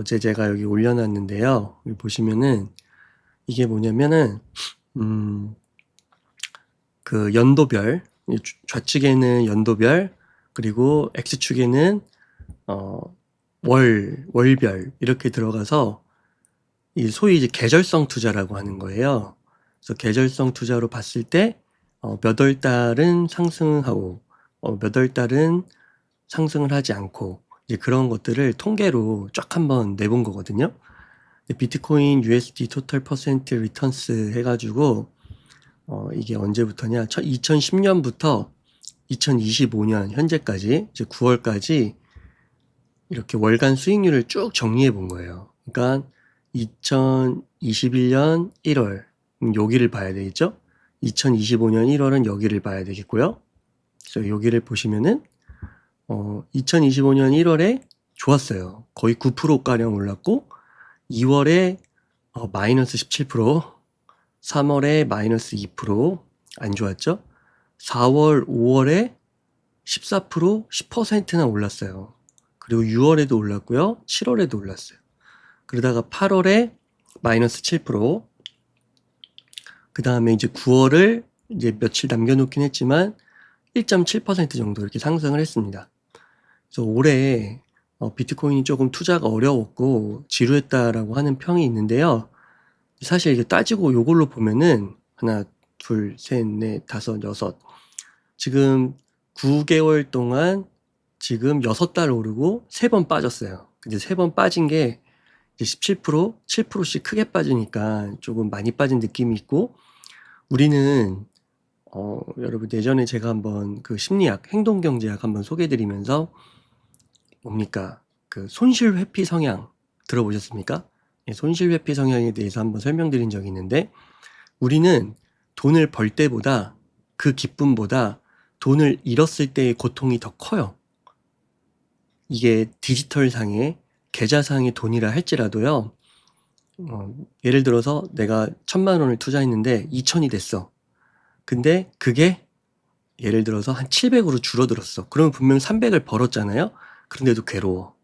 어제 제가 여기 올려놨는데요. 여기 보시면은 이게 뭐냐면은 그 연도별, 좌측에는 연도별, 그리고 X축에는 월별 이렇게 들어가서 이 소위 이제 계절성 투자라고 하는 거예요. 그래서 계절성 투자로 봤을 때 몇 월 달은 상승하고 몇 월 달은 상승을 하지 않고 이제 그런 것들을 통계로 쫙 한번 내본 거거든요. 비트코인 USD 토탈 퍼센트 리턴스 해가지고 이게 언제부터냐? 2010년부터 2025년 현재까지 이제 9월까지 이렇게 월간 수익률을 쭉 정리해 본 거예요. 그러니까 2021년 1월 여기를 봐야 되겠죠? 2025년 1월은 여기를 봐야 되겠고요. 그래서 여기를 보시면은 2025년 1월에 좋았어요. 거의 9%가량 올랐고 2월에 마이너스 17%, 3월에 마이너스 2%안 좋았죠? 4월, 5월에 14%, 10%나 올랐어요. 그리고 6월에도 올랐고요. 7월에도 올랐어요. 그러다가 8월에 마이너스 7%, 그 다음에 이제 9월을 이제 며칠 남겨놓긴 했지만 1.7% 정도 이렇게 상승을 했습니다. 그래서 올해 비트코인이 조금 투자가 어려웠고 지루했다라고 하는 평이 있는데요. 사실 이게 따지고 요걸로 보면은 하나, 둘, 셋, 넷, 다섯, 여섯, 지금 9개월 동안 지금 6달 오르고 3번 빠졌어요. 근데 3번 빠진 게 이제 17%, 7%씩 크게 빠지니까 조금 많이 빠진 느낌이 있고, 우리는 여러분 예전에 제가 한번 그 심리학, 행동경제학 한번 소개해드리면서 뭡니까? 그 손실 회피 성향 들어보셨습니까? 예, 손실 회피 성향에 대해서 한번 설명드린 적이 있는데, 우리는 돈을 벌 때보다 그 기쁨보다 돈을 잃었을 때의 고통이 더 커요. 이게 디지털상의 계좌상의 돈이라 할지라도요. 예를 들어서 내가 1,000만 원을 투자했는데 2,000이 됐어. 근데 그게 예를 들어서 한 700으로 줄어들었어. 그러면 분명 300을 벌었잖아요. 그런데도 괴로워.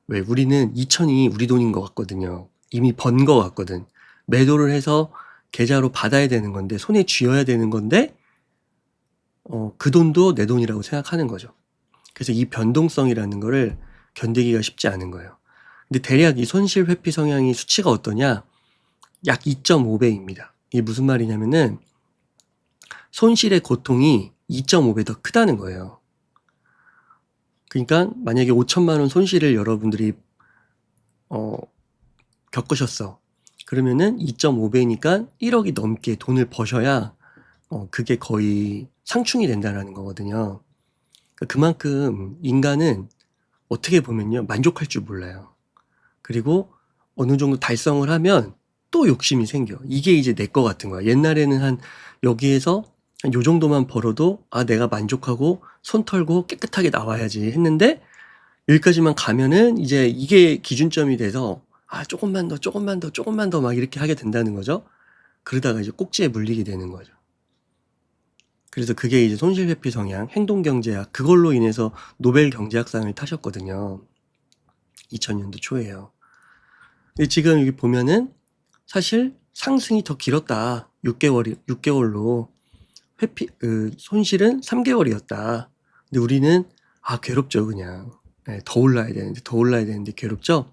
왜? 우리는 2,000이 우리 돈인 것 같거든요. 이미 번 것 같거든. 매도를 해서 계좌로 받아야 되는 건데, 손에 쥐어야 되는 건데, 그 돈도 내 돈이라고 생각하는 거죠. 그래서 이 변동성이라는 거를 견디기가 쉽지 않은 거예요. 근데 대략 이 손실 회피 성향이 수치가 어떠냐? 약 2.5배입니다. 이게 무슨 말이냐면은 손실의 고통이 2.5배 더 크다는 거예요. 그러니까 만약에 5천만 원 손실을 여러분들이 겪으셨어. 그러면은 2.5배니까 1억이 넘게 돈을 버셔야 그게 거의 상충이 된다는 거거든요. 그만큼 인간은 어떻게 보면요, 만족할 줄 몰라요. 그리고 어느 정도 달성을 하면 또 욕심이 생겨. 이게 이제 내 거 같은 거야. 옛날에는 한 여기에서 한 요 정도만 벌어도 내가 만족하고 손 털고 깨끗하게 나와야지 했는데, 여기까지만 가면은 이제 이게 기준점이 돼서 조금만 더, 조금만 더, 조금만 더 막 이렇게 하게 된다는 거죠. 그러다가 이제 꼭지에 물리게 되는 거죠. 그래서 그게 이제 손실회피 성향, 행동경제학, 그걸로 인해서 노벨 경제학상을 타셨거든요. 2000년도 초에요. 근데 지금 여기 보면은 사실 상승이 더 길었다. 6개월로. 손실은 3개월이었다. 근데 우리는 괴롭죠, 그냥. 네, 더 올라야 되는데 괴롭죠?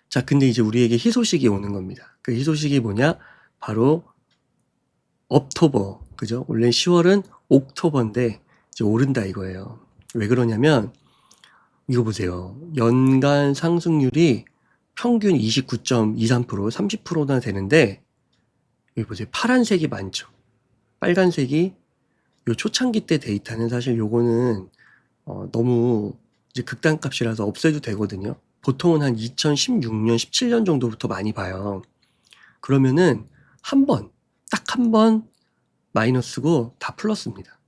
자, 근데 이제 우리에게 희소식이 오는 겁니다. 그 희소식이 뭐냐? 바로 업토버, 그죠? 원래 10월은 옥토버인데 이제 오른다 이거예요. 왜 그러냐면 이거 보세요. 연간 상승률이 평균 29.23%, 30%나 되는데, 여기 보세요. 파란색이 많죠. 빨간색이 요 초창기 때 데이터는 사실 요거는 너무 이제 극단값이라서 없애도 되거든요. 보통은 한 2016년, 17년 정도부터 많이 봐요. 그러면은 딱 한 번 마이너스고 다 플러스입니다.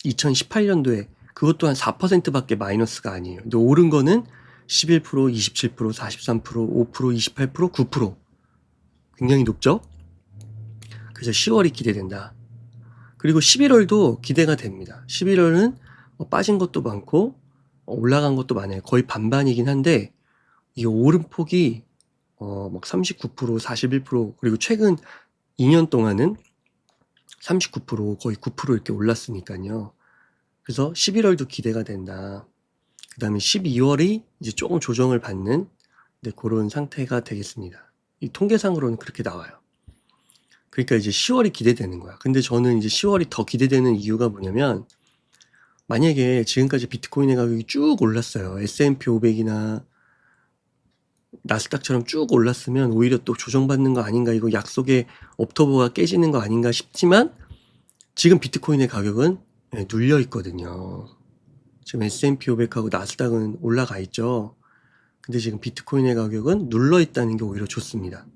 2018년도에 그것도 한 4%밖에 마이너스가 아니에요. 근데 오른 거는 11%, 27%, 43%, 5%, 28%, 9%. 굉장히 높죠? 그래서 10월이 기대된다. 그리고 11월도 기대가 됩니다. 11월은 빠진 것도 많고 올라간 것도 많아요. 거의 반반이긴 한데 이게 오름폭이 막 39%, 41% 그리고 최근 2년 동안은 39% 거의 9% 이렇게 올랐으니까요. 그래서 11월도 기대가 된다. 그 다음에 12월이 이제 조금 조정을 받는 그런 상태가 되겠습니다. 이 통계상으로는 그렇게 나와요. 그러니까 이제 10월이 기대되는 거야. 근데 저는 이제 10월이 더 기대되는 이유가 뭐냐면, 만약에 지금까지 비트코인의 가격이 쭉 올랐어요. S&P 500이나 나스닥처럼 쭉 올랐으면 오히려 또 조정받는 거 아닌가, 이거 약속의 업터보가 깨지는 거 아닌가 싶지만, 지금 비트코인의 가격은 눌려 있거든요. 지금 S&P 500하고 나스닥은 올라가 있죠. 근데 지금 비트코인의 가격은 눌러 있다는 게 오히려 좋습니다.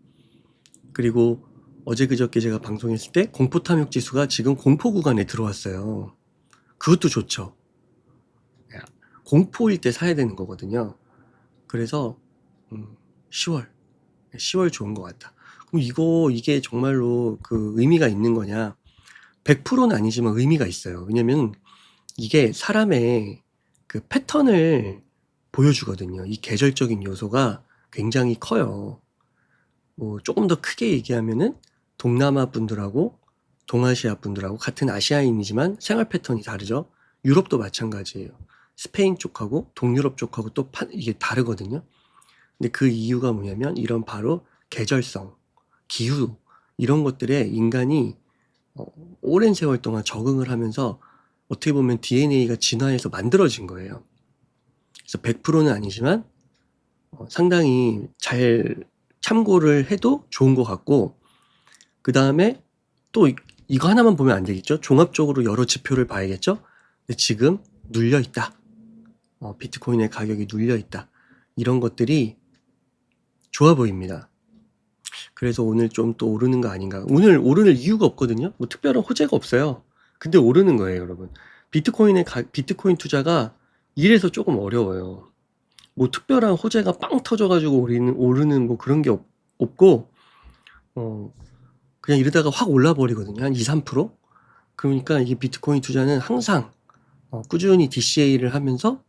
그리고 어제 그저께 제가 방송했을 때 공포 탐욕 지수가 지금 공포 구간에 들어왔어요. 그것도 좋죠. 공포일 때 사야 되는 거거든요. 그래서 10월 좋은 것 같다. 그럼 이게 정말로 그 의미가 있는 거냐? 100%는 아니지만 의미가 있어요. 왜냐면 이게 사람의 그 패턴을 보여주거든요. 이 계절적인 요소가 굉장히 커요. 뭐 조금 더 크게 얘기하면은 동남아 분들하고 동아시아 분들하고 같은 아시아인이지만 생활 패턴이 다르죠. 유럽도 마찬가지예요. 스페인 쪽하고 동유럽 쪽하고 또 이게 다르거든요. 근데 그 이유가 뭐냐면 이런 바로 계절성, 기후 이런 것들에 인간이 오랜 세월 동안 적응을 하면서 어떻게 보면 DNA가 진화해서 만들어진 거예요. 그래서 100%는 아니지만 상당히 잘 참고를 해도 좋은 것 같고, 그 다음에 또 이거 하나만 보면 안 되겠죠? 종합적으로 여러 지표를 봐야겠죠? 근데 지금 눌려 있다. 비트코인의 가격이 눌려 있다. 이런 것들이 좋아 보입니다. 그래서 오늘 좀 또 오르는 거 아닌가. 오늘 오르는 이유가 없거든요. 뭐 특별한 호재가 없어요. 근데 오르는 거예요, 여러분. 비트코인 투자가 이래서 조금 어려워요. 뭐 특별한 호재가 빵 터져가지고 오르는 뭐 그런 게 없고, 그냥 이러다가 확 올라버리거든요. 한 2, 3%? 그러니까 이게 비트코인 투자는 항상 꾸준히 DCA를 하면서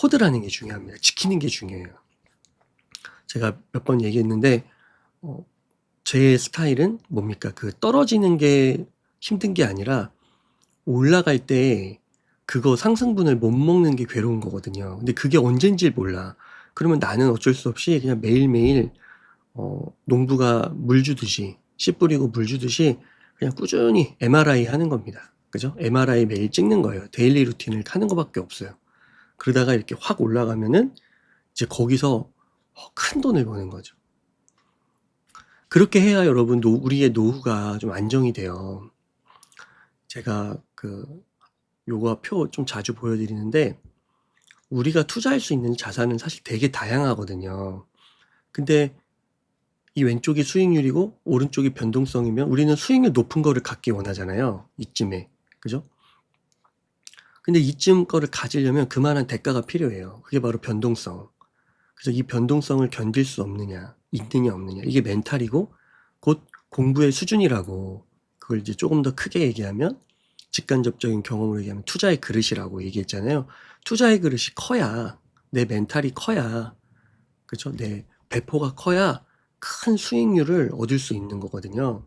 홀드라는 게 중요합니다. 지키는 게 중요해요. 제가 몇 번 얘기했는데, 제 스타일은 뭡니까? 그 떨어지는 게 힘든 게 아니라 올라갈 때 그거 상승분을 못 먹는 게 괴로운 거거든요. 근데 그게 언젠지 몰라. 그러면 나는 어쩔 수 없이 그냥 매일매일 농부가 물 주듯이 씨 뿌리고 물 주듯이 그냥 꾸준히 MRI 하는 겁니다. 그죠? MRI 매일 찍는 거예요. 데일리 루틴을 하는 것밖에 없어요. 그러다가 이렇게 확 올라가면은 이제 거기서 큰 돈을 버는 거죠. 그렇게 해야 여러분 우리의 노후가 좀 안정이 돼요. 제가 요거 표 좀 자주 보여드리는데, 우리가 투자할 수 있는 자산은 사실 되게 다양하거든요. 근데 이 왼쪽이 수익률이고 오른쪽이 변동성이면 우리는 수익률 높은 거를 갖기 원하잖아요. 이쯤에. 그죠? 근데 이쯤 거를 가지려면 그만한 대가가 필요해요. 그게 바로 변동성. 그래서 이 변동성을 견딜 수 있느냐 없느냐. 이게 멘탈이고 곧 공부의 수준이라고, 그걸 이제 조금 더 크게 얘기하면 직간접적인 경험으로 얘기하면 투자의 그릇이라고 얘기했잖아요. 투자의 그릇이 커야, 내 멘탈이 커야, 그죠? 내 배포가 커야 큰 수익률을 얻을 수 있는 거거든요.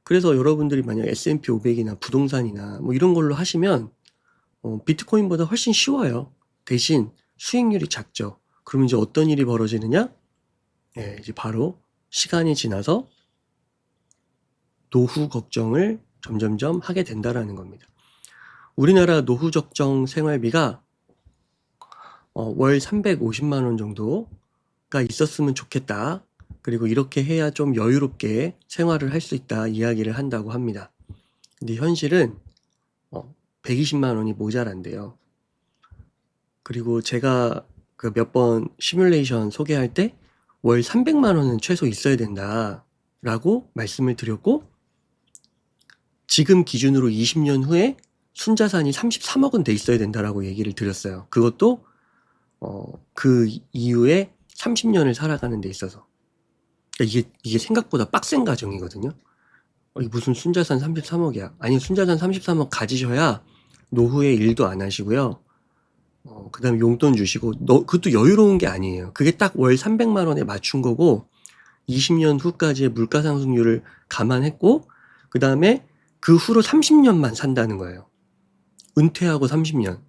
그래서 여러분들이 만약 S&P 500이나 부동산이나 뭐 이런 걸로 하시면 비트코인보다 훨씬 쉬워요. 대신 수익률이 작죠. 그러면 이제 어떤 일이 벌어지느냐? 이제 바로 시간이 지나서 노후 걱정을 점점점 하게 된다라는 겁니다. 우리나라 노후 적정 생활비가 월 350만 원 정도가 있었으면 좋겠다. 그리고 이렇게 해야 좀 여유롭게 생활을 할 수 있다 이야기를 한다고 합니다. 근데 현실은 120만 원이 모자란대요. 그리고 제가 그 몇 번 시뮬레이션 소개할 때 월 300만 원은 최소 있어야 된다라고 말씀을 드렸고, 지금 기준으로 20년 후에 순자산이 33억은 돼 있어야 된다라고 얘기를 드렸어요. 그것도 그 이후에 30년을 살아가는 데 있어서. 그러니까 이게 생각보다 빡센 가정이거든요. 무슨 순자산 33억이야. 아니, 순자산 33억 가지셔야 노후에 일도 안 하시고요. 그다음에 용돈 주시고 그것도 여유로운 게 아니에요. 그게 딱 월 300만 원에 맞춘 거고 20년 후까지의 물가 상승률을 감안했고 그다음에 그 후로 30년만 산다는 거예요. 은퇴하고 30년.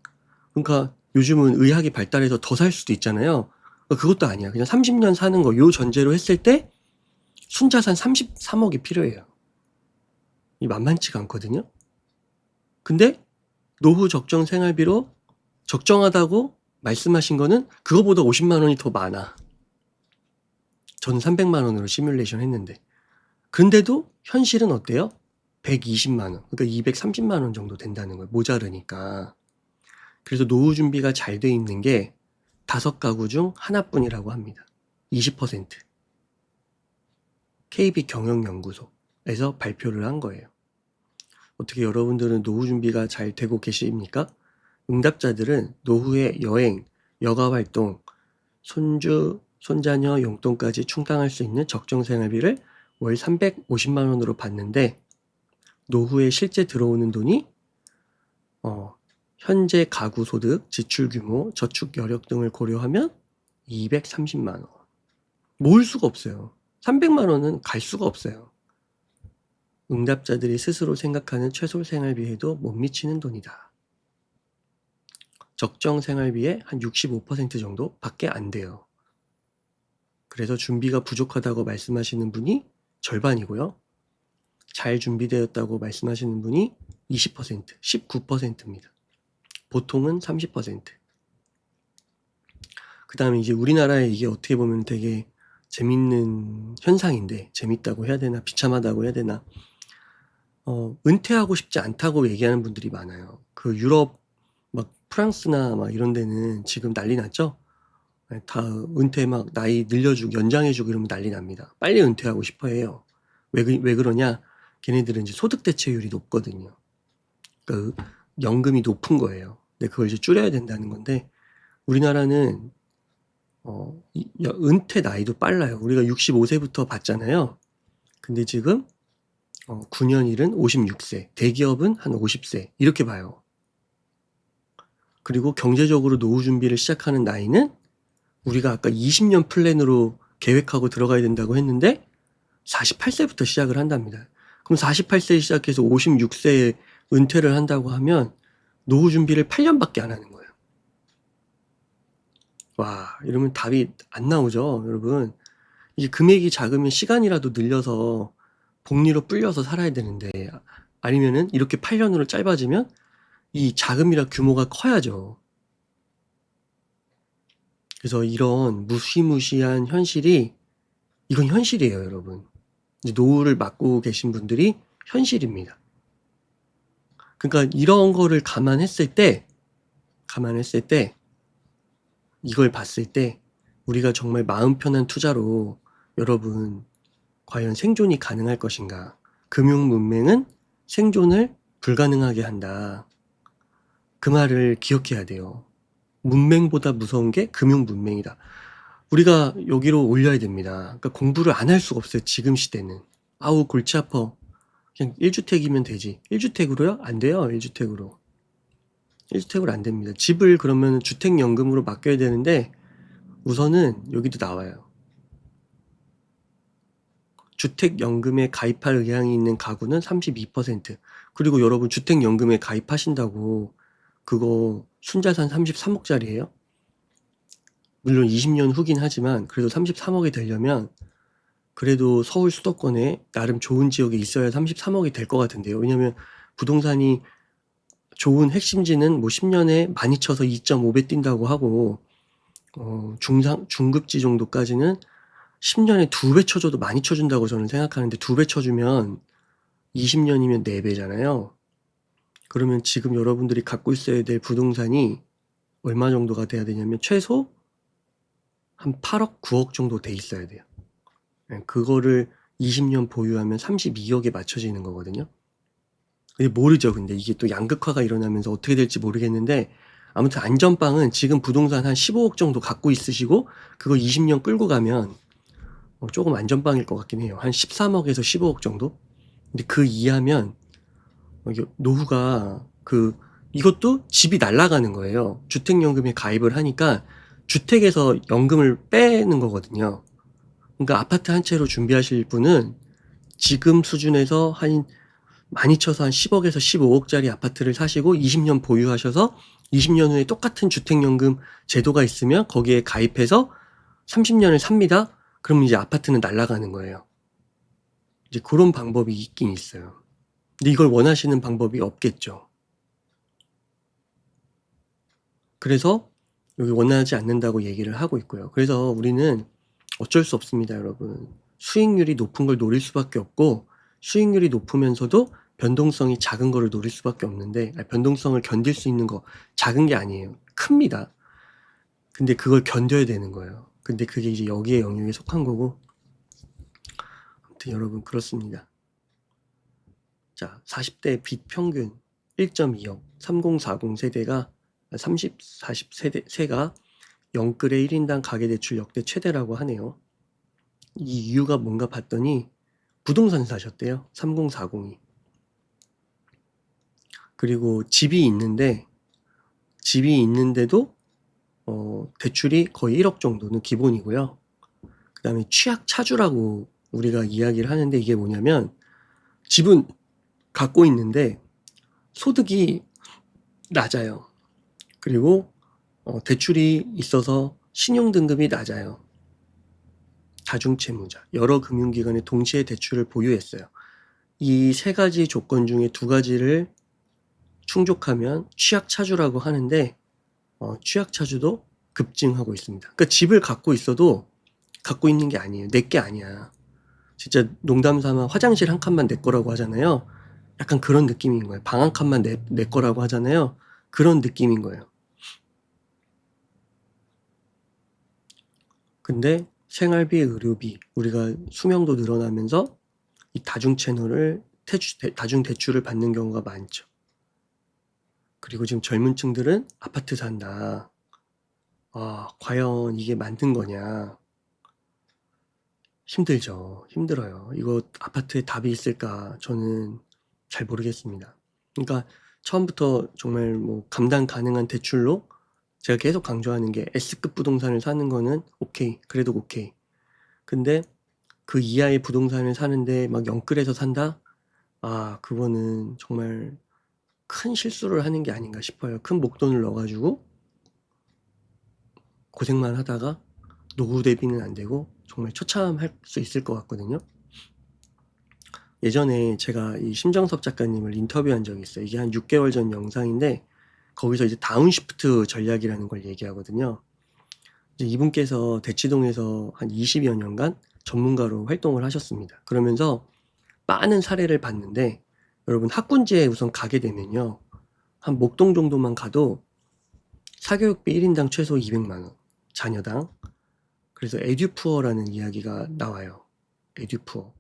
그러니까 요즘은 의학이 발달해서 더 살 수도 있잖아요. 그것도 아니야. 그냥 30년 사는 거 요 전제로 했을 때 순자산 33억이 필요해요. 이 만만치가 않거든요. 근데 노후 적정 생활비로 적정하다고 말씀하신 거는 그거보다 50만 원이 더 많아. 저는 300만 원으로 시뮬레이션 했는데. 근데도 현실은 어때요? 120만 원. 그러니까 230만 원 정도 된다는 거예요. 모자르니까. 그래서 노후 준비가 잘 돼 있는 게 5가구 중 하나뿐이라고 합니다. 20%. KB경영연구소에서 발표를 한 거예요. 어떻게 여러분들은 노후 준비가 잘 되고 계십니까? 응답자들은 노후의 여행, 여가 활동, 손주, 손자녀 용돈까지 충당할 수 있는 적정 생활비를 월 350만 원으로 받는데 노후에 실제 들어오는 돈이 현재 가구 소득, 지출 규모, 저축 여력 등을 고려하면 230만 원. 모을 수가 없어요. 300만 원은 갈 수가 없어요. 응답자들이 스스로 생각하는 최소 생활비에도 못 미치는 돈이다. 적정 생활비의 한 65% 정도 밖에 안 돼요. 그래서 준비가 부족하다고 말씀하시는 분이 절반이고요. 잘 준비되었다고 말씀하시는 분이 20%, 19%입니다. 보통은 30%. 그 다음에 이제 우리나라에 이게 어떻게 보면 되게 재밌는 현상인데, 재밌다고 해야 되나, 비참하다고 해야 되나, 은퇴하고 싶지 않다고 얘기하는 분들이 많아요. 그 유럽, 막 프랑스나 막 이런 데는 지금 난리 났죠? 다 은퇴 막 나이 늘려주고 연장해주고 이러면 난리 납니다. 빨리 은퇴하고 싶어 해요. 왜 그러냐? 걔네들은 이제 소득 대체율이 높거든요. 그 연금이 높은 거예요. 근데 그걸 이제 줄여야 된다는 건데 우리나라는 은퇴 나이도 빨라요. 우리가 65세부터 받잖아요. 근데 지금 9년일은 56세, 대기업은 한 50세 이렇게 봐요. 그리고 경제적으로 노후 준비를 시작하는 나이는 우리가 아까 20년 플랜으로 계획하고 들어가야 된다고 했는데 48세부터 시작을 한답니다. 그럼 48세에 시작해서 56세에 은퇴를 한다고 하면 노후 준비를 8년밖에 안 하는 거예요. 와, 이러면 답이 안 나오죠, 여러분. 이게 금액이 작으면 시간이라도 늘려서 복리로 불려서 살아야 되는데 아니면은 이렇게 8년으로 짧아지면 이 자금이라 규모가 커야죠. 그래서 이런 무시무시한 현실이 이건 현실이에요, 여러분. 이제 노후를 맞고 계신 분들이 현실입니다. 그러니까 이런 거를 감안했을 때 이걸 봤을 때 우리가 정말 마음 편한 투자로 여러분 과연 생존이 가능할 것인가? 금융 문맹은 생존을 불가능하게 한다. 그 말을 기억해야 돼요. 문맹보다 무서운 게 금융 문맹이다. 우리가 여기로 올려야 됩니다. 그러니까 공부를 안 할 수가 없어요. 지금 시대는. 아우 골치 아파. 그냥 1주택이면 되지. 1주택으로요? 안 돼요. 1주택으로. 1주택으로 안 됩니다. 집을 그러면 주택연금으로 맡겨야 되는데 우선은 여기도 나와요. 주택연금에 가입할 의향이 있는 가구는 32%. 그리고 여러분 주택연금에 가입하신다고 그거 순자산 33억짜리예요? 물론 20년 후긴 하지만 그래도 33억이 되려면 그래도 서울 수도권에 나름 좋은 지역에 있어야 33억이 될 것 같은데요. 왜냐면 부동산이 좋은 핵심지는 뭐 10년에 많이 쳐서 2.5배 뛴다고 하고 중급지 정도까지는 10년에 2배 쳐줘도 많이 쳐준다고 저는 생각하는데 2배 쳐주면 20년이면 4배잖아요. 그러면 지금 여러분들이 갖고 있어야 될 부동산이 얼마 정도가 돼야 되냐면 최소 한 8억, 9억 정도 돼 있어야 돼요. 그거를 20년 보유하면 32억에 맞춰지는 거거든요. 근데 모르죠. 근데 이게 또 양극화가 일어나면서 어떻게 될지 모르겠는데 아무튼 안전빵은 지금 부동산 한 15억 정도 갖고 있으시고 그거 20년 끌고 가면 조금 안전빵일 것 같긴 해요. 한 13억에서 15억 정도? 근데 그 이하면 노후가 그 이것도 집이 날아가는 거예요. 주택연금에 가입을 하니까 주택에서 연금을 빼는 거거든요. 그러니까 아파트 한 채로 준비하실 분은 지금 수준에서 많이 쳐서 한 10억에서 15억짜리 아파트를 사시고 20년 보유하셔서 20년 후에 똑같은 주택연금 제도가 있으면 거기에 가입해서 30년을 삽니다. 그럼 이제 아파트는 날아가는 거예요. 이제 그런 방법이 있긴 있어요. 근데 이걸 원하시는 방법이 없겠죠. 그래서 여기 원하지 않는다고 얘기를 하고 있고요. 그래서 우리는 어쩔 수 없습니다, 여러분. 수익률이 높은 걸 노릴 수밖에 없고, 수익률이 높으면서도 변동성이 작은 거를 노릴 수밖에 없는데, 변동성을 견딜 수 있는 거 작은 게 아니에요. 큽니다. 근데 그걸 견뎌야 되는 거예요. 근데 그게 이제 여기에 영역에 속한 거고, 아무튼 여러분 그렇습니다. 자, 40대 빚 평균 1.2억, 3040 세대가 40 세가 0글의 1인당 가계대출 역대 최대라고 하네요. 이 이유가 뭔가 봤더니 부동산 사셨대요. 3040이. 그리고 집이 있는데도 대출이 거의 1억 정도는 기본이고요. 그 다음에 취약 차주라고 우리가 이야기를 하는데 이게 뭐냐면 집은 갖고 있는데 소득이 낮아요. 그리고 대출이 있어서 신용등급이 낮아요. 다중채무자, 여러 금융기관에 동시에 대출을 보유했어요. 이 세 가지 조건 중에 두 가지를 충족하면 취약차주라고 하는데 취약차주도 급증하고 있습니다. 그러니까 집을 갖고 있어도 갖고 있는 게 아니에요. 내 게 아니야. 진짜 농담 삼아 화장실 한 칸만 내 거라고 하잖아요. 약간 그런 느낌인 거예요. 방 한 칸만 내 거라고 하잖아요. 그런 느낌인 거예요. 근데 생활비, 의료비, 우리가 수명도 늘어나면서 이 다중 대출을 받는 경우가 많죠. 그리고 지금 젊은 층들은 아파트 산다. 과연 이게 맞는 거냐. 힘들죠. 힘들어요. 이거 아파트에 답이 있을까? 저는 잘 모르겠습니다. 그러니까 처음부터 정말 뭐 감당 가능한 대출로 제가 계속 강조하는 게 S급 부동산을 사는 거는 오케이. 그래도 오케이. 근데 그 이하의 부동산을 사는데 막 영끌해서 산다? 그거는 정말 큰 실수를 하는 게 아닌가 싶어요. 큰 목돈을 넣어가지고 고생만 하다가 노후 대비는 안 되고 정말 처참할 수 있을 것 같거든요. 예전에 제가 이 심정섭 작가님을 인터뷰한 적이 있어요. 이게 한 6개월 전 영상인데 거기서 이제 다운시프트 전략이라는 걸 얘기하거든요. 이제 이분께서 대치동에서 한 20여 년간 전문가로 활동을 하셨습니다. 그러면서 많은 사례를 봤는데 여러분 학군지에 우선 가게 되면요. 한 목동 정도만 가도 사교육비 1인당 최소 200만 원, 자녀당. 그래서 에듀푸어라는 이야기가 나와요. 에듀푸어.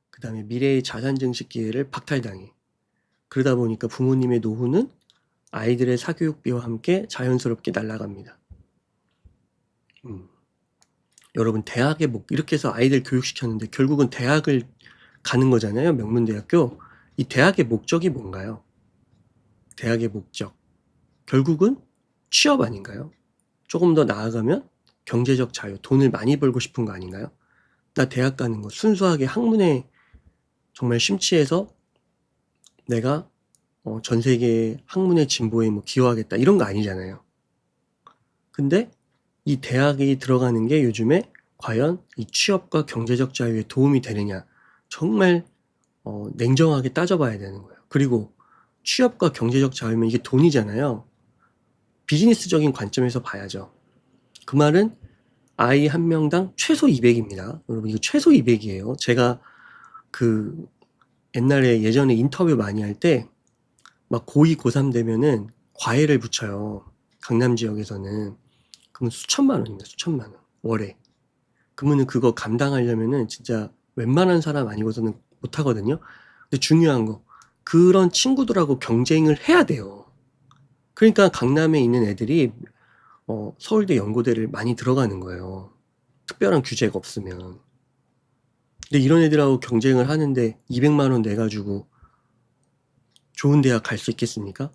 그 다음에 미래의 자산 증식 기회를 박탈당해. 그러다 보니까 부모님의 노후는 아이들의 사교육비와 함께 자연스럽게 날아갑니다. 여러분 대학에 이렇게 해서 아이들 교육시켰는데 결국은 대학을 가는 거잖아요. 명문대학교. 이 대학의 목적이 뭔가요? 대학의 목적. 결국은 취업 아닌가요? 조금 더 나아가면 경제적 자유, 돈을 많이 벌고 싶은 거 아닌가요? 나 대학 가는 거 순수하게 학문에 정말 심취해서 내가 전 세계 학문의 진보에 뭐 기여하겠다 이런 거 아니잖아요. 근데 이 대학이 들어가는 게 요즘에 과연 이 취업과 경제적 자유에 도움이 되느냐 정말 냉정하게 따져봐야 되는 거예요. 그리고 취업과 경제적 자유면 이게 돈이잖아요. 비즈니스적인 관점에서 봐야죠. 그 말은 아이 한 명당 최소 200입니다. 여러분 이거 최소 200이에요. 제가 그 옛날에 예전에 인터뷰 많이 할 때 막 고2, 고3 되면은 과외를 붙여요. 강남 지역에서는. 그러면 수천만 원입니다. 수천만 원. 월에. 그러면은 그거 감당하려면은 진짜 웬만한 사람 아니고서는 못 하거든요. 근데 중요한 거. 그런 친구들하고 경쟁을 해야 돼요. 그러니까 강남에 있는 애들이 서울대 연고대를 많이 들어가는 거예요. 특별한 규제가 없으면. 근데 이런 애들하고 경쟁을 하는데 200만 원 내가지고 좋은 대학 갈 수 있겠습니까?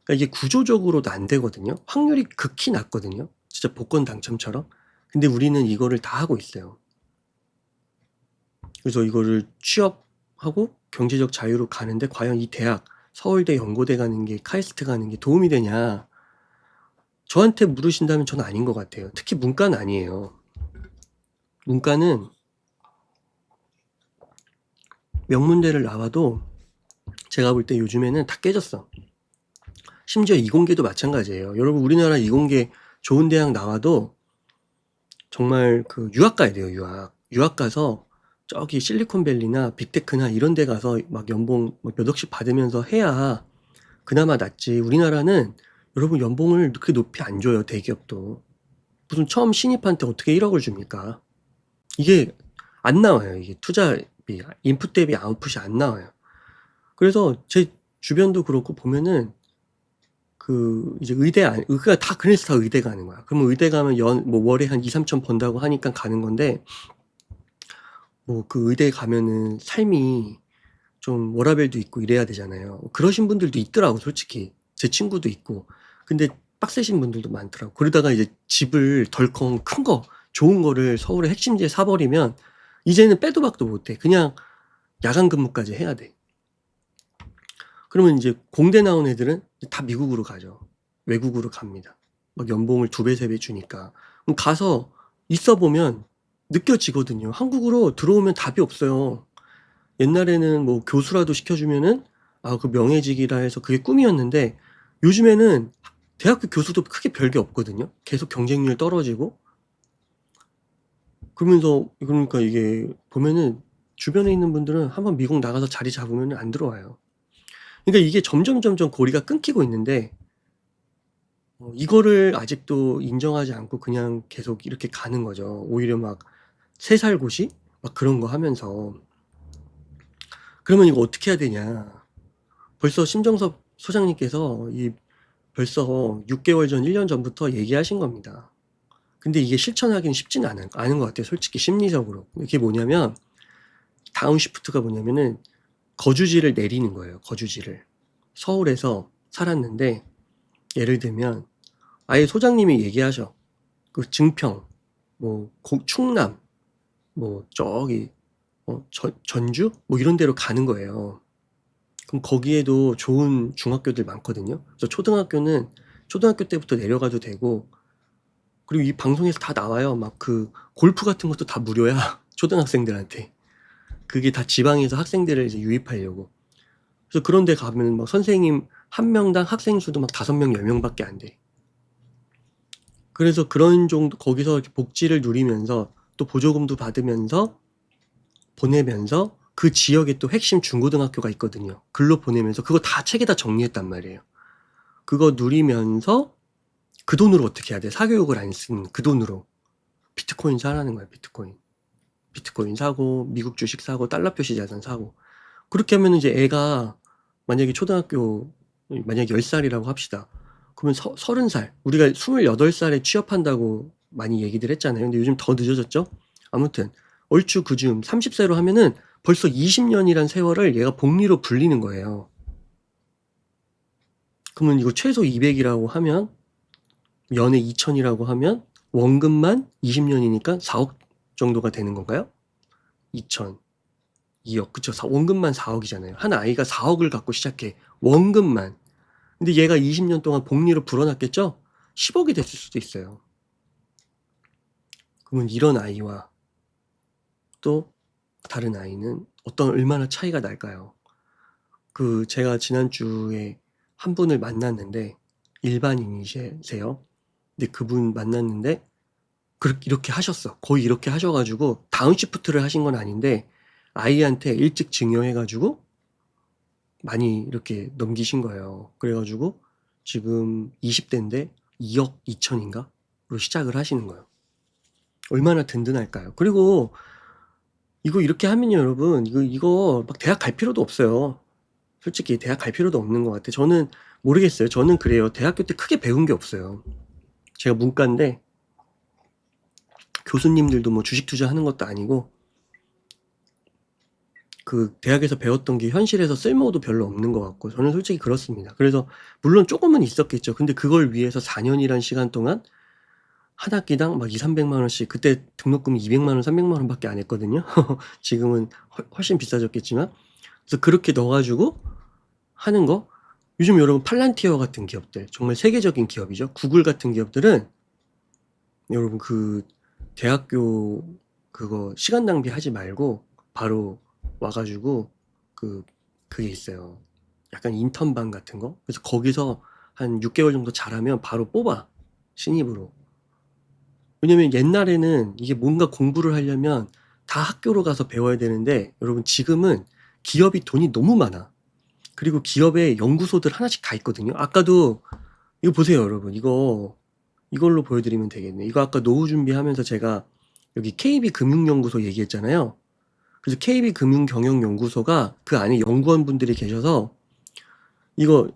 그러니까 이게 구조적으로도 안 되거든요. 확률이 극히 낮거든요. 진짜 복권 당첨처럼. 근데 우리는 이거를 다 하고 있어요. 그래서 이거를 취업하고 경제적 자유로 가는데 과연 이 대학, 서울대, 연고대 가는 게, 카이스트 가는 게 도움이 되냐? 저한테 물으신다면 저는 아닌 것 같아요. 특히 문과는 아니에요. 문과는 명문대를 나와도 제가 볼 때 요즘에는 다 깨졌어. 심지어 이공계도 마찬가지예요. 여러분, 우리나라 이공계 좋은 대학 나와도 정말 그 유학 가야 돼요, 유학. 유학 가서 저기 실리콘밸리나 빅테크나 이런 데 가서 막 연봉 몇 억씩 받으면서 해야 그나마 낫지. 우리나라는 여러분 연봉을 그렇게 높이 안 줘요, 대기업도. 무슨 처음 신입한테 어떻게 1억을 줍니까? 이게 안 나와요. 이게 투자비, 인풋 대비 아웃풋이 안 나와요. 그래서 제 주변도 그렇고 보면은 그 이제 의대가 다 그래서 다 의대 가는 거야. 그러면 의대 가면 뭐 월에 한 2, 3천 번다고 하니까 가는 건데 뭐 그 의대 가면은 삶이 좀 워라밸도 있고 이래야 되잖아요. 그러신 분들도 있더라고, 솔직히. 제 친구도 있고. 근데 빡세신 분들도 많더라고. 그러다가 이제 집을 덜컹 큰 거, 좋은 거를 서울의 핵심지에 사버리면 이제는 빼도 박도 못해. 그냥 야간 근무까지 해야 돼. 그러면 이제 공대 나온 애들은 다 미국으로 가죠. 외국으로 갑니다. 막 연봉을 2배, 3배 주니까. 그럼 가서 있어 보면 느껴지거든요. 한국으로 들어오면 답이 없어요. 옛날에는 뭐 교수라도 시켜주면은 그 명예직이라 해서 그게 꿈이었는데 요즘에는 대학교 교수도 크게 별게 없거든요. 계속 경쟁률 떨어지고 그러니까 이게 보면은 주변에 있는 분들은 한번 미국 나가서 자리 잡으면 안 들어와요. 그러니까 이게 점점 고리가 끊기고 있는데 이거를 아직도 인정하지 않고 그냥 계속 이렇게 가는 거죠. 오히려 막 새살고시 막 그런 거 하면서. 그러면 이거 어떻게 해야 되냐. 벌써 심정섭 소장님께서 벌써 6개월 전, 1년 전부터 얘기하신 겁니다. 근데 이게 실천하기는 쉽지는 않은 것 같아요. 솔직히 심리적으로. 이게 뭐냐면 다운시프트가 뭐냐면은 거주지를 내리는 거예요. 거주지를. 서울에서 살았는데 예를 들면 아예 소장님이 얘기하셔. 그 증평, 뭐 충남, 뭐 저기 전주 뭐 이런 데로 가는 거예요. 그럼 거기에도 좋은 중학교들 많거든요. 그래서 초등학교는 초등학교 때부터 내려가도 되고, 그리고 이 방송에서 다 나와요. 막 그 골프 같은 것도 다 무료야. 초등학생들한테. 그게 다 지방에서 학생들을 이제 유입하려고. 그래서 그런 데 가면 막 선생님 한 명당 학생 수도 막 5명, 10명밖에 안 돼. 그래서 그런 정도 거기서 이렇게 복지를 누리면서 또 보조금도 받으면서 보내면서 그 지역에 또 핵심 중고등학교가 있거든요. 글로 보내면서 그거 다 책에다 정리했단 말이에요. 그거 누리면서 그 돈으로 어떻게 해야 돼? 사교육을 안 쓴 그 돈으로 비트코인 사라는 거야. 비트코인 사고 미국 주식 사고 달러 표시 자산 사고. 그렇게 하면 이제 애가 만약에 초등학교 만약에 10살이라고 합시다. 그러면 30살 우리가 28살에 취업한다고 많이 얘기들 했잖아요. 근데 요즘 더 늦어졌죠. 아무튼 얼추 그쯤 30세로 하면은 벌써 20년이란 세월을 얘가 복리로 불리는 거예요. 그러면 이거 최소 200이라고 하면 연에 2천이라고 하면 원금만 20년이니까 4억 정도가 되는 건가요? 2천, 2억. 그쵸. 원금만 4억이잖아요. 한 아이가 4억을 갖고 시작해. 원금만. 근데 얘가 20년 동안 복리로 불어났겠죠? 10억이 됐을 수도 있어요. 그러면 이런 아이와 또 다른 아이는 얼마나 차이가 날까요? 제가 지난주에 한 분을 만났는데 일반인이세요. 근데 그분 만났는데 이렇게 하셨어. 거의 이렇게 하셔가지고 다운시프트를 하신 건 아닌데 아이한테 일찍 증여해가지고 많이 이렇게 넘기신 거예요. 그래가지고 지금 20대인데 2억 2천인가?로 시작을 하시는 거예요. 얼마나 든든할까요? 그리고 이거 이렇게 하면요, 여러분. 이거 막 대학 갈 필요도 없어요. 솔직히 대학 갈 필요도 없는 것 같아요. 저는 모르겠어요. 저는 그래요. 대학교 때 크게 배운 게 없어요. 제가 문과인데 교수님들도 뭐 주식 투자하는 것도 아니고 그 대학에서 배웠던 게 현실에서 쓸모도 별로 없는 것 같고 저는 솔직히 그렇습니다. 그래서 물론 조금은 있었겠죠. 근데 그걸 위해서 4년이란 시간 동안 한 학기당 막 200-300만 원씩 그때 등록금이 200만 원, 300만 원밖에 안 했거든요. 지금은 훨씬 비싸졌겠지만 그래서 그렇게 넣어 가지고 하는 거 요즘 여러분 팔란티어 같은 기업들 정말 세계적인 기업이죠. 구글 같은 기업들은 여러분 그 대학교 그거 시간 낭비하지 말고 바로 와 가지고 그게 있어요. 약간 인턴반 같은 거. 그래서 거기서 한 6개월 정도 잘하면 바로 뽑아. 신입으로. 왜냐면 옛날에는 이게 뭔가 공부를 하려면 다 학교로 가서 배워야 되는데 여러분 지금은 기업이 돈이 너무 많아. 그리고 기업에 연구소들 하나씩 다 있거든요. 아까도 이거 보세요, 여러분. 이걸로 보여드리면 되겠네. 이거 아까 노후 준비하면서 제가 여기 KB금융연구소 얘기했잖아요. 그래서 KB금융경영연구소가 그 안에 연구원분들이 계셔서 이거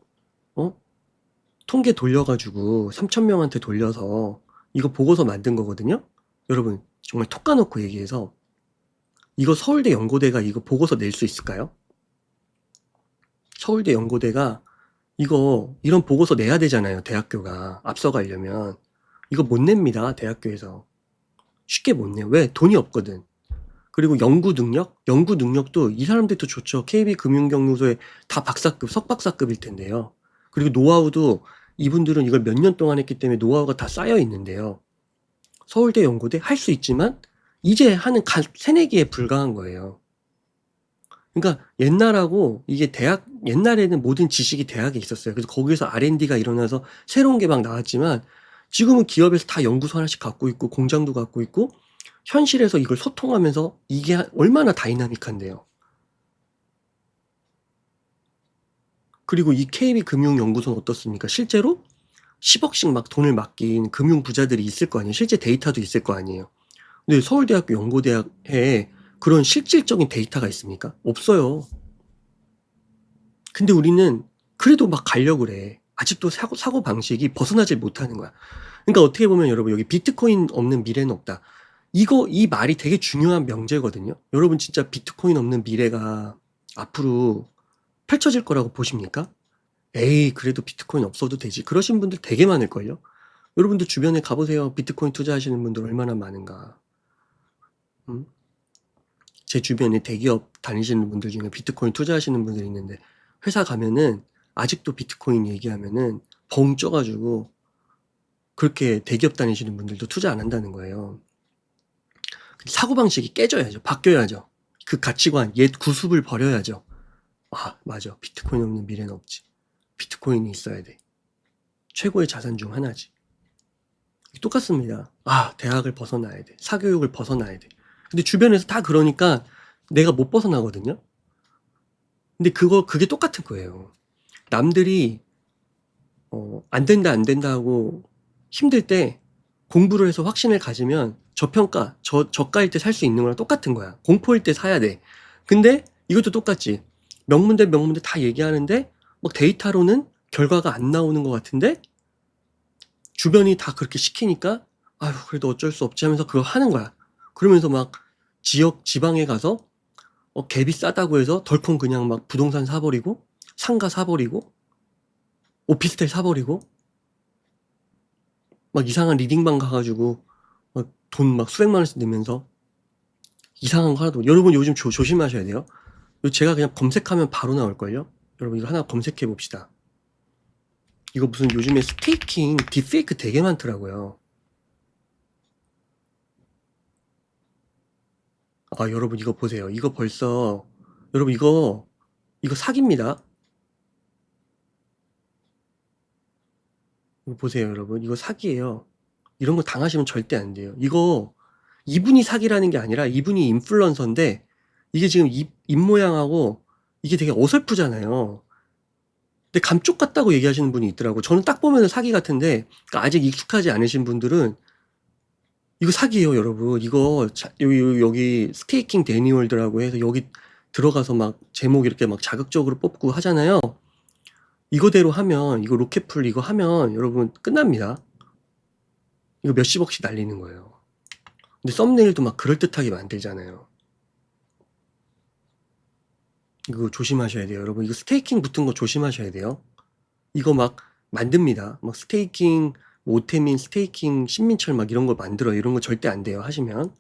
통계 돌려가지고 3,000명한테 돌려서 이거 보고서 만든 거거든요. 여러분 정말 톡 까놓고 얘기해서 이거 서울대 연고대가 이거 보고서 낼 수 있을까요? 서울대 연고대가 이거 이런 보고서 내야 되잖아요. 대학교가 앞서가려면 이거 못 냅니다. 대학교에서 쉽게 못 내요. 왜? 돈이 없거든. 그리고 연구 능력도 이 사람들도 좋죠. KB금융경영소에 다 박사급, 석박사급일 텐데요. 그리고 노하우도 이분들은 이걸 몇 년 동안 했기 때문에 노하우가 다 쌓여 있는데요. 서울대 연고대 할 수 있지만 이제 하는 새내기에 불과한 거예요. 그러니까 옛날하고 이게 옛날에는 모든 지식이 대학에 있었어요. 그래서 거기서 R&D가 일어나서 새로운 게 막 나왔지만 지금은 기업에서 다 연구소 하나씩 갖고 있고 공장도 갖고 있고 현실에서 이걸 소통하면서 이게 얼마나 다이나믹한데요. 그리고 이 KB금융연구소는 어떻습니까? 실제로 10억씩 막 돈을 맡긴 금융 부자들이 있을 거 아니에요. 실제 데이터도 있을 거 아니에요. 근데 서울대학교 연고대학에 그런 실질적인 데이터가 있습니까? 없어요. 근데 우리는 그래도 막 가려고 그래. 아직도 사고 방식이 벗어나질 못하는 거야. 그러니까 어떻게 보면 여러분 여기 비트코인 없는 미래는 없다. 이 말이 되게 중요한 명제거든요. 여러분 진짜 비트코인 없는 미래가 앞으로 펼쳐질 거라고 보십니까? 에이, 그래도 비트코인 없어도 되지. 그러신 분들 되게 많을걸요? 여러분들 주변에 가보세요. 비트코인 투자하시는 분들 얼마나 많은가. 제 주변에 대기업 다니시는 분들 중에 비트코인 투자하시는 분들이 있는데 회사 가면은 아직도 비트코인 얘기하면은 벙 쪄가지고 그렇게 대기업 다니시는 분들도 투자 안 한다는 거예요. 사고방식이 깨져야죠. 바뀌어야죠. 그 가치관, 옛 구습을 버려야죠. 아, 맞아. 비트코인 없는 미래는 없지. 비트코인이 있어야 돼. 최고의 자산 중 하나지. 똑같습니다. 아, 대학을 벗어나야 돼. 사교육을 벗어나야 돼. 근데 주변에서 다 그러니까 내가 못 벗어나거든요. 근데 그게 똑같은 거예요. 남들이 안 된다 안 된다 하고 힘들 때 공부를 해서 확신을 가지면 저평가, 저가일 때 살 수 있는 거랑 똑같은 거야. 공포일 때 사야 돼. 근데 이것도 똑같지. 명문대 다 얘기하는데 막 데이터로는 결과가 안 나오는 것 같은데 주변이 다 그렇게 시키니까 아유 그래도 어쩔 수 없지 하면서 그거 하는 거야. 그러면서 막 지방에 가서 갭이 싸다고 해서 덜컹 그냥 막 부동산 사버리고 상가 사버리고 오피스텔 사버리고 막 이상한 리딩방 가가지고 막 돈 막 수백만 원씩 내면서 이상한 거 하나도 여러분 요즘 조심하셔야 돼요. 제가 그냥 검색하면 바로 나올걸요. 여러분 이거 하나 검색해 봅시다. 이거 무슨 요즘에 스테이킹 딥페이크 되게 많더라고요. 아 여러분 이거 보세요. 이거 벌써 여러분 이거 사기입니다. 이거 보세요 여러분 이거 사기예요. 이런 거 당하시면 절대 안 돼요. 이분이 사기라는 게 아니라 이분이 인플루언서인데 이게 지금 입 모양하고 이게 되게 어설프잖아요. 근데 감쪽 같다고 얘기하시는 분이 있더라고. 저는 딱 보면 사기 같은데 그러니까 아직 익숙하지 않으신 분들은 이거 사기예요 여러분. 이거 여기 스테이킹 데니월드라고 해서 여기 들어가서 막 제목 이렇게 막 자극적으로 뽑고 하잖아요. 이거대로 하면 이거 로켓풀 이거 하면 여러분 끝납니다. 이거 몇십억씩 날리는 거예요. 근데 썸네일도 막 그럴듯하게 만들잖아요. 이거 조심하셔야 돼요. 여러분, 이거 스테이킹 붙은 거 조심하셔야 돼요. 이거 막 만듭니다. 막 스테이킹, 뭐 오태민, 스테이킹, 신민철 막 이런 거 만들어요. 이런 거 절대 안 돼요. 하시면.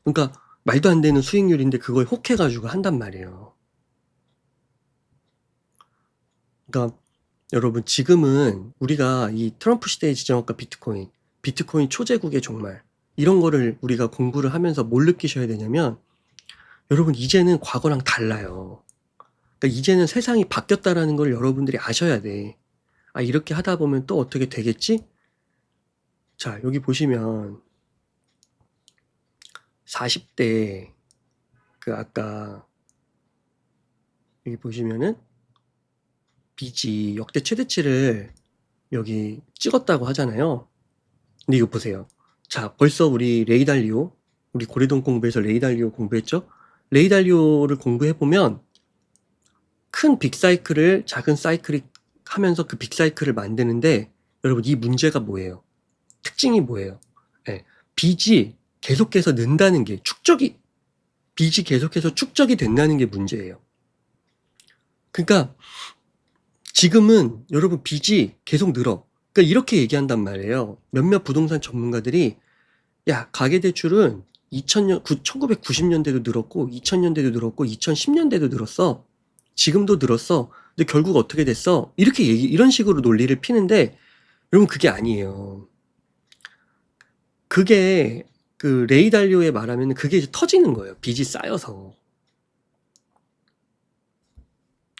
그러니까 말도 안 되는 수익률인데 그걸 혹해가지고 한단 말이에요. 그러니까 여러분, 지금은 우리가 이 트럼프 시대의 지정학과 비트코인 초제국의 종말, 이런 거를 우리가 공부를 하면서 뭘 느끼셔야 되냐면, 여러분, 이제는 과거랑 달라요. 그러니까 이제는 세상이 바뀌었다라는 걸 여러분들이 아셔야 돼. 아, 이렇게 하다 보면 또 어떻게 되겠지? 자, 여기 보시면 40대 그 아까 여기 보시면은 빚이 역대 최대치를 여기 찍었다고 하잖아요. 근데 이거 보세요. 자, 벌써 우리 고래동 공부에서 레이달리오 공부했죠? 레이달리오를 공부해보면 큰 빅사이클을 작은 사이클이 하면서 그 빅사이클을 만드는데, 여러분, 이 문제가 뭐예요? 특징이 뭐예요? 예, 빚이 계속해서 는다는 게 빚이 계속해서 축적이 된다는 게 문제예요. 그러니까 지금은 여러분 빚이 계속 늘어. 그러니까 이렇게 얘기한단 말이에요. 몇몇 부동산 전문가들이, 야, 가계대출은 1990년대도 늘었고 2000년대도 늘었고 2010년대도 늘었어. 지금도 늘었어. 근데 결국 어떻게 됐어? 이런 식으로 논리를 피는데, 여러분, 그게 아니에요. 그게 그 레이 달리오에 말하면 그게 이제 터지는 거예요. 빚이 쌓여서.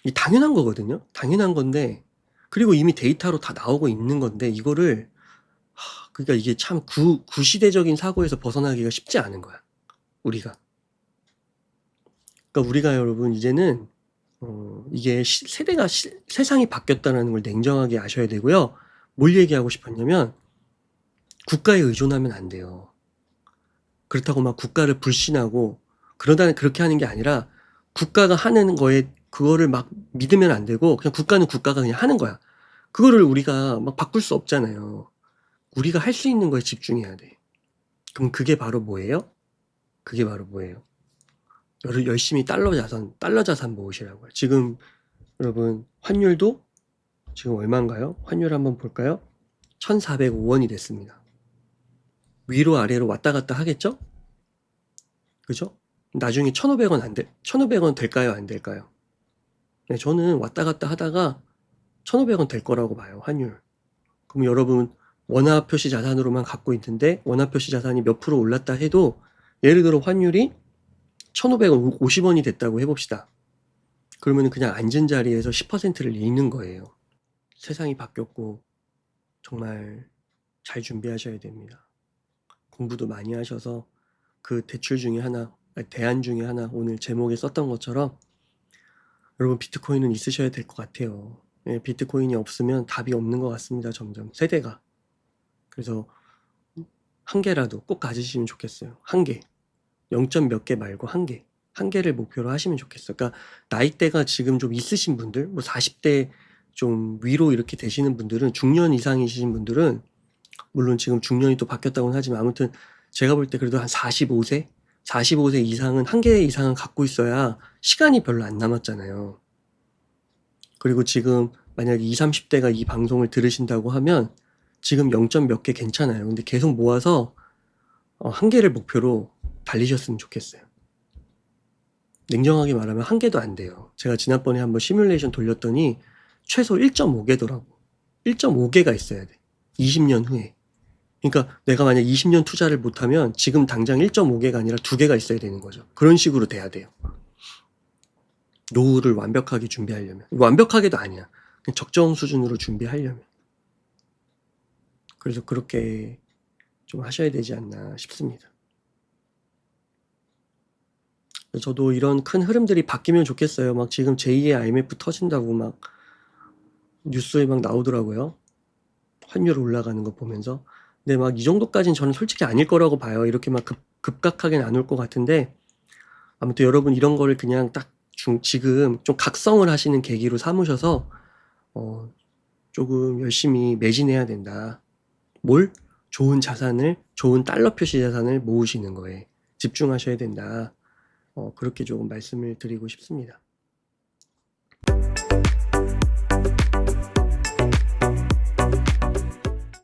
이 당연한 거거든요. 당연한 건데, 그리고 이미 데이터로 다 나오고 있는 건데, 이거를 그러니까 이게 참 구시대적인 사고에서 벗어나기가 쉽지 않은 거야. 우리가. 그러니까 우리가 여러분 이제는 이게 세상이 바뀌었다는 걸 냉정하게 아셔야 되고요. 뭘 얘기하고 싶었냐면, 국가에 의존하면 안 돼요. 그렇다고 막 국가를 불신하고 그렇게 하는 게 아니라, 국가가 하는 거에 그거를 막 믿으면 안 되고, 그냥 국가는 국가가 그냥 하는 거야. 그거를 우리가 막 바꿀 수 없잖아요. 우리가 할 수 있는 거에 집중해야 돼. 그럼 그게 바로 뭐예요? 그게 바로 뭐예요? 열심히 달러 자산 모으시라고요. 지금 여러분 환율도 지금 얼마인가요? 환율 한번 볼까요? 1,405원이 됐습니다. 위로 아래로 왔다 갔다 하겠죠? 그죠? 나중에 1,500원 될까요? 안 될까요? 네, 저는 왔다 갔다 하다가 1,500원 될 거라고 봐요, 환율. 그럼 여러분, 원화 표시 자산으로만 갖고 있는데, 원화 표시 자산이 몇 프로 올랐다 해도, 예를 들어 환율이 1,550원이 됐다고 해봅시다. 그러면 그냥 앉은 자리에서 10%를 잃는 거예요. 세상이 바뀌었고, 정말 잘 준비하셔야 됩니다. 공부도 많이 하셔서 그 대안 중에 하나, 오늘 제목에 썼던 것처럼 여러분 비트코인은 있으셔야 될 것 같아요. 예, 비트코인이 없으면 답이 없는 것 같습니다. 점점 세대가. 그래서 한 개라도 꼭 가지시면 좋겠어요. 한 개. 0점 몇 개 말고 한 개. 한 개를 목표로 하시면 좋겠어요. 그러니까 나이대가 지금 좀 있으신 분들, 뭐 40대 좀 위로 이렇게 되시는 분들은, 중년 이상이신 분들은, 물론 지금 중년이 또 바뀌었다고는 하지만, 아무튼 제가 볼 때 그래도 한 45세? 45세 이상은 한 개 이상은 갖고 있어야 시간이 별로 안 남았잖아요. 그리고 지금 만약에 20, 30대가 이 방송을 들으신다고 하면 지금 0점 몇 개 괜찮아요. 근데 계속 모아서 한 개를 목표로 달리셨으면 좋겠어요. 냉정하게 말하면 한 개도 안 돼요. 제가 지난번에 한번 시뮬레이션 돌렸더니 최소 1.5개더라고. 1.5개가 있어야 돼. 20년 후에. 그러니까 내가 만약 20년 투자를 못하면 지금 당장 1.5개가 아니라 2개가 있어야 되는 거죠. 그런 식으로 돼야 돼요. 노후를 완벽하게 준비하려면. 완벽하게도 아니야. 그냥 적정 수준으로 준비하려면. 그래서 그렇게 좀 하셔야 되지 않나 싶습니다. 저도 이런 큰 흐름들이 바뀌면 좋겠어요. 막 지금 제2의 IMF 터진다고 막 뉴스에 막 나오더라고요. 환율 올라가는 거 보면서. 근데 막 이 정도까지는 저는 솔직히 아닐 거라고 봐요. 이렇게 막 급격하게는 안 올 것 같은데, 아무튼 여러분 이런 거를 그냥 딱 지금 좀 각성을 하시는 계기로 삼으셔서 조금 열심히 매진해야 된다. 뭘? 좋은 달러 표시 자산을 모으시는 거에 집중하셔야 된다. 그렇게 조금 말씀을 드리고 싶습니다.